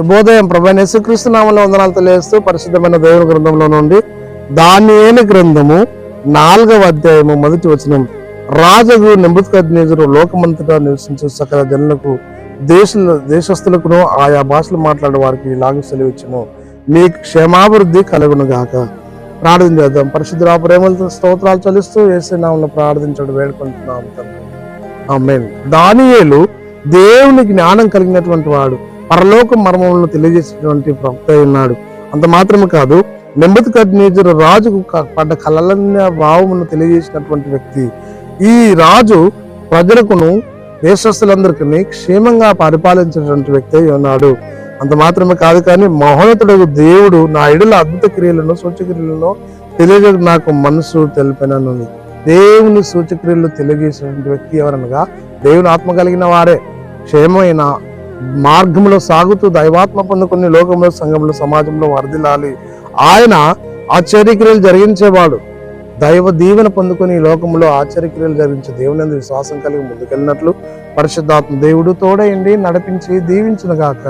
శుభోదయం. ప్రభువైన యేసుక్రీస్తు నామములో వందనాలు తెలియజేస్తూ పరిశుద్ధమైన దేవుని గ్రంథంలో నుండి దానియేలు గ్రంథము 4వ అధ్యాయము 1వ వచనం. రాజు నెబుకద్నెజరు లోకమంతటా నివసించే సకల జనులకు దేశస్థులకును ఆయా భాషలు మాట్లాడే వారికి ఇలాగ సెలవిచ్చును, మీకు క్షేమాభివృద్ధి కలుగును గాక. ప్రార్థన చేద్దాం. పరిశుద్ధ ప్రేమలతో స్తోత్రాలు చెల్లిస్తూ యేసు నామములో ప్రార్థించడం వేడుకుంటున్నాం తండ్రి. ఆమేన్. దానియేలు దేవుని జ్ఞానం కలిగినటువంటి వాడు, పరలోక మర్మములను తెలియజేసినటువంటి ప్రవక్త ఉన్నాడు. అంత మాత్రమే కాదు, నెబుకద్నెజరు రాజుకు పడ్డ కలలన్న భావమును తెలియజేసినటువంటి వ్యక్తి. ఈ రాజు ప్రజలకును దేశస్తులందరికీ క్షేమంగా పరిపాలించినటువంటి వ్యక్తి అయి ఉన్నాడు. అంత మాత్రమే కాదు, కానీ మహోన్నతుడు దేవుడు నా ఎడల అద్భుత క్రియలను సూచక్రియలను తెలియజే నాకు మనసు తెలిపినను. దేవుని సూచక్రియలు తెలియజేసినటువంటి వ్యక్తి ఎవరనగా దేవుని ఆత్మ కలిగిన వారే. క్షేమమైన మార్గంలో సాగుతూ దైవాత్మ పొందుకుని లోకంలో, సంఘంలో, సమాజంలో వర్ధిల్లాలి. ఆయన ఆశ్చర్యక్రియలు జరిగించేవాడు. దైవ దీవెన పొందుకుని లోకంలో ఆశ్చర్యక్రియలు జరిగించే దేవుని యందు విశ్వాసం కలిగి ముందుకెళ్ళినట్లు పరిశుద్ధాత్మ దేవుడు తోడయండి నడిపించి దీవించును గాక.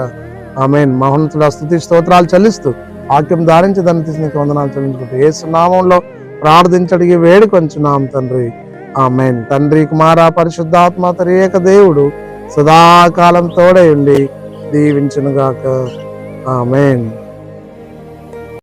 ఆమేన్. మహోన్నతుల స్తుతి స్తోత్రాలు చెల్లిస్తూ వాక్యం ధారించి దాన్ని తీసి నీకు వందనాలు చెల్లించుకుంటూ యేసు నామంలో ప్రార్థించడిగి వేడుకొంచున్నాం తండ్రి. ఆమేన్. తండ్రి, కుమార, పరిశుద్ధాత్మ త్రియేక దేవుడు సదాకాలం తోడయండి దీవించును గాక. ఆమేన్.